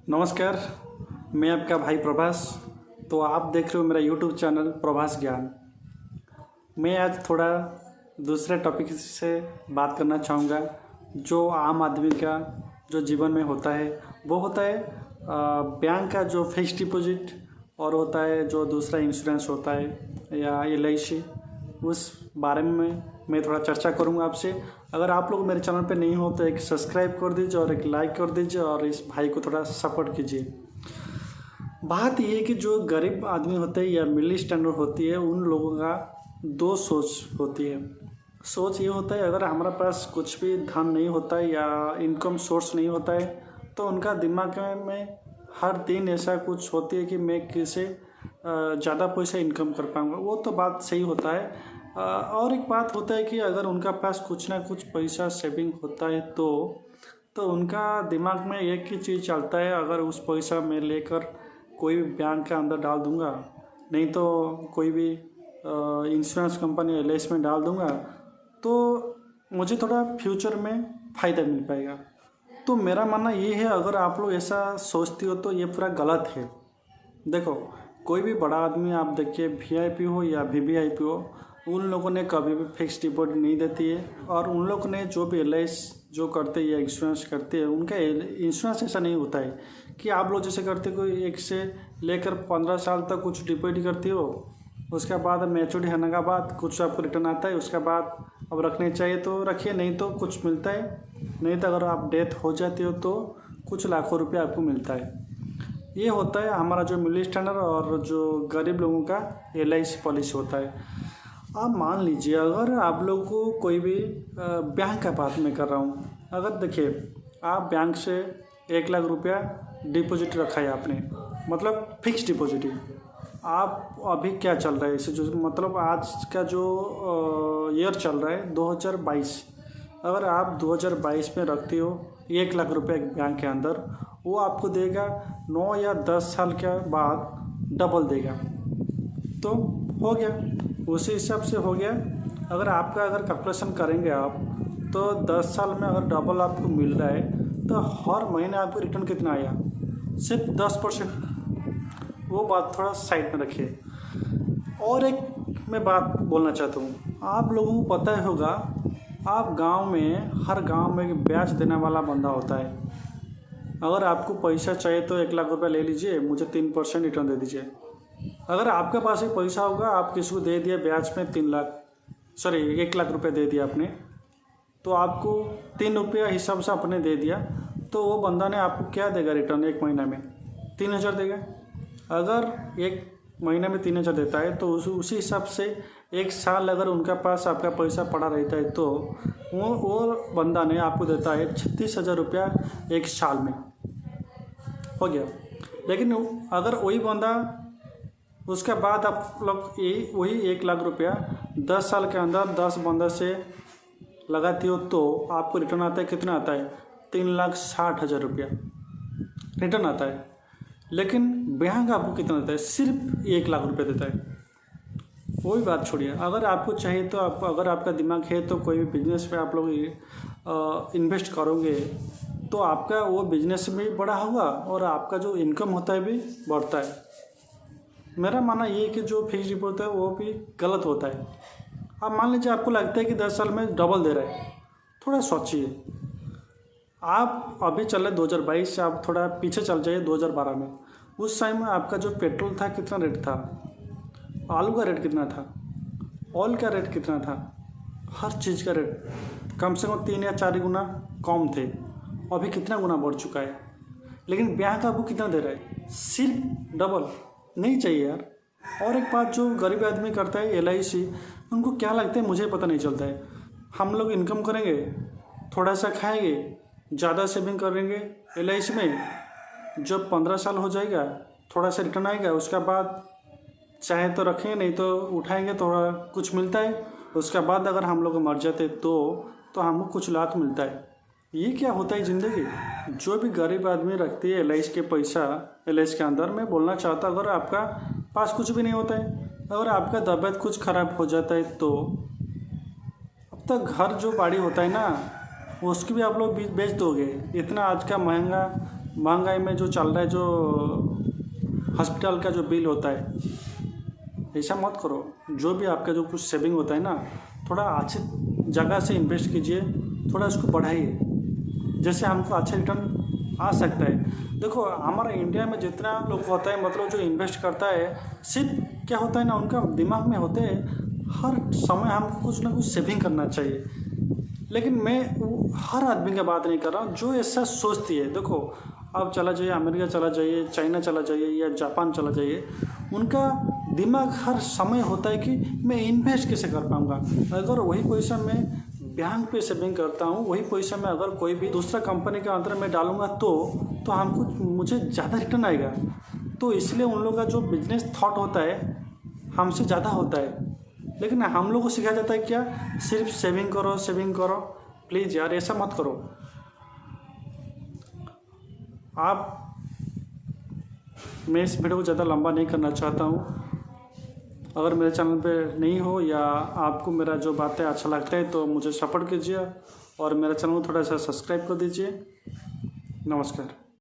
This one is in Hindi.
नमस्कार। मैं आपका भाई प्रभास। तो आप देख रहे हो मेरा यूट्यूब चैनल प्रभास ज्ञान। मैं आज थोड़ा दूसरे टॉपिक से बात करना चाहूँगा। जो आम आदमी का जो जीवन में होता है वो होता है बैंक का जो फिक्स डिपॉजिट, और होता है जो दूसरा इंश्योरेंस होता है या LIC। उस बारे में मैं थोड़ा चर्चा करूँगा आपसे। अगर आप लोग मेरे चैनल पे नहीं हो तो एक सब्सक्राइब कर दीजिए और एक लाइक कर दीजिए और इस भाई को थोड़ा सपोर्ट कीजिए। बात ये है कि जो गरीब आदमी होते हैं या मिडिल स्टैंडर्ड होती है, उन लोगों का दो सोच होती है। सोच ये होता है, अगर हमारे पास कुछ भी धन नहीं होता है या इनकम सोर्स नहीं होता है तो उनका दिमाग में हर दिन ऐसा कुछ होती है कि मैं कैसे ज़्यादा पैसा इनकम कर पाऊँगा। वो तो बात सही होता है। और एक बात होता है कि अगर उनका पास कुछ ना कुछ पैसा सेविंग होता है तो उनका दिमाग में एक ही चीज़ चलता है, अगर उस पैसा मैं लेकर कोई भी बैंक के अंदर डाल दूंगा, नहीं तो कोई भी इंश्योरेंस कंपनी LIC में डाल दूंगा तो मुझे थोड़ा फ्यूचर में फ़ायदा मिल पाएगा। तो मेरा मानना ये है, अगर आप लोग ऐसा सोचते हो तो ये पूरा गलत है। देखो, कोई भी बड़ा आदमी आप देखिए, VIP हो या VVIP हो, उन लोगों ने कभी भी फिक्स डिपॉजिट नहीं देती है। और उन लोगों ने जो भी LIC जो करते हैं या इंश्योरेंस करते हैं, उनका इंश्योरेंस ऐसा नहीं होता है कि आप लोग जैसे करते कोई 1 से लेकर 15 साल तक कुछ डिपॉजिट करते हो, उसके बाद मैच्योरिटी होने के बाद कुछ आपको रिटर्न आता है, उसके बाद अब रखने चाहिए तो रखिए, नहीं तो कुछ मिलता है, नहीं तो अगर आप डेथ हो जाती हो तो कुछ लाखों रुपये आपको मिलता है। ये होता है हमारा जो मिडिल स्टैंडर्ड और जो गरीब लोगों का LIC पॉलिसी होता है। आप मान लीजिए, अगर आप लोगों को कोई भी बैंक का बात मैं कर रहा हूँ, अगर देखिए आप बैंक से 1 लाख रुपया डिपॉजिट रखा है आपने, मतलब फिक्स डिपॉजिट ही। आप अभी क्या चल रहा है इसे, जो मतलब आज का जो ईयर चल रहा है 2022, अगर आप 2022 में रखते हो 1 लाख रुपये बैंक के अंदर, वो आपको देगा 9 या 10 साल के बाद डबल देगा। तो हो गया, उसी हिसाब से हो गया। अगर आपका अगर कैलकुलेशन करेंगे आप तो 10 साल में अगर डबल आपको मिल रहा है तो हर महीने आपको रिटर्न कितना आया, सिर्फ 10%। वो बात थोड़ा साइड में रखिए। और एक मैं बात बोलना चाहता हूँ, आप लोगों को पता ही होगा, आप गांव में हर गांव में ब्याज देने वाला बंदा होता है। अगर आपको पैसा चाहिए तो 1 लाख रुपया ले लीजिए, मुझे 3% रिटर्न दे दीजिए। अगर आपके पास ही पैसा होगा, आप किसी को दे दिया ब्याज में 1 लाख रुपये दे दिया आपने, तो आपको 3 रुपया हिसाब से आपने दे दिया, तो वो बंदा ने आपको क्या देगा रिटर्न? 1 महीना में 3000 देगा। अगर 1 महीने में 3000 देता है तो उसी हिसाब से 1 साल अगर उनका पास आपका पैसा पड़ा रहता है तो वो बंदा ने आपको देता है 36,000 रुपया 1 साल में, हो गया। लेकिन अगर वही बंदा उसके बाद आप लोग वही 1 लाख रुपया 10 साल के अंदर 10 बंदा से लगाती हो तो आपको रिटर्न आता है, कितना आता है? 3,60,000 रुपया रिटर्न आता है। लेकिन बैंक आपको कितना देता है? सिर्फ 1 लाख रुपये देता है। वही बात छोड़िए, अगर आपको चाहिए तो आप, अगर आपका दिमाग है तो कोई भी बिजनेस में आप लोग इन्वेस्ट करोगे तो आपका वो बिजनेस भी बड़ा होगा और आपका जो इनकम होता है भी बढ़ता है। मेरा मानना ये है कि जो फिक्स डिपॉजिट है वो भी गलत होता है। आप मान लीजिए आपको लगता है कि 10 साल में डबल दे रहा है, थोड़ा सोचिए। आप अभी चल रहे 2022 से, आप थोड़ा पीछे चल जाइए 2012 में। उस टाइम में आपका जो पेट्रोल था कितना रेट था, आलू का रेट कितना था, ऑयल का रेट कितना था, हर चीज़ का रेट कम से कम 3 या 4 गुना कम थे। अभी कितना गुना बढ़ चुका है। लेकिन बैंक आपको कितना दे रहा है? सिर्फ डबल। नहीं चाहिए यार। और एक बात, जो गरीब आदमी करता है LIC, उनको क्या लगता है मुझे पता नहीं चलता है। हम लोग इनकम करेंगे, थोड़ा सा खाएंगे, ज़्यादा सेविंग करेंगे LIC में, जब 15 साल हो जाएगा थोड़ा सा रिटर्न आएगा, उसके बाद चाहे तो रखेंगे, नहीं तो उठाएंगे, थोड़ा कुछ मिलता है। उसके बाद अगर हम लोग मर जाते तो हमको कुछ लाख मिलता है। ये क्या होता है ज़िंदगी? जो भी गरीब आदमी रखती है LIC के पैसा LIC के अंदर, मैं बोलना चाहता, अगर आपका पास कुछ भी नहीं होता है, अगर आपका तबीयत कुछ ख़राब हो जाता है तो अब तक घर जो बाड़ी होता है ना, उसकी भी आप लोग बेच दोगे। इतना आज का महंगा महंगाई में जो चल रहा है, जो हॉस्पिटल का जो बिल होता है, ऐसा मत करो। जो भी आपका जो कुछ सेविंग होता है ना, थोड़ा अच्छी जगह से इन्वेस्ट कीजिए, थोड़ा उसको बढ़ाइए, जैसे हमको अच्छा रिटर्न आ सकता है। देखो हमारा इंडिया में जितना लोग होता है, मतलब जो इन्वेस्ट करता है, सिर्फ क्या होता है ना, उनका दिमाग में होते हैं हर समय हमको कुछ ना कुछ सेविंग करना चाहिए। लेकिन मैं हर आदमी की बात नहीं कर रहा हूँ जो ऐसा सोचती है। देखो अब चला जाइए अमेरिका, चला जाइए चाइना, चला जाइए या जापान चला जाइए, उनका दिमाग हर समय होता है कि मैं इन्वेस्ट कैसे कर पाऊँगा। अगर वही पैसा मैं बैंक पे सेविंग करता हूँ, वही पैसा मैं अगर कोई भी दूसरा कंपनी के अंदर मैं डालूँगा तो हमको मुझे ज़्यादा रिटर्न आएगा। तो इसलिए उन लोगों का जो बिजनेस थॉट होता है हमसे ज़्यादा होता है। लेकिन हम लोग को सिखाया जाता है क्या, सिर्फ सेविंग करो सेविंग करो। प्लीज़ यार ऐसा मत करो। मैं इस वीडियो को ज़्यादा लंबा नहीं करना चाहता हूँ। अगर मेरे चैनल पे नहीं हो या आपको मेरा जो बातें अच्छा लगता है तो मुझे सपोर्ट कीजिए और मेरे चैनल को थोड़ा सा सब्सक्राइब कर दीजिए। नमस्कार।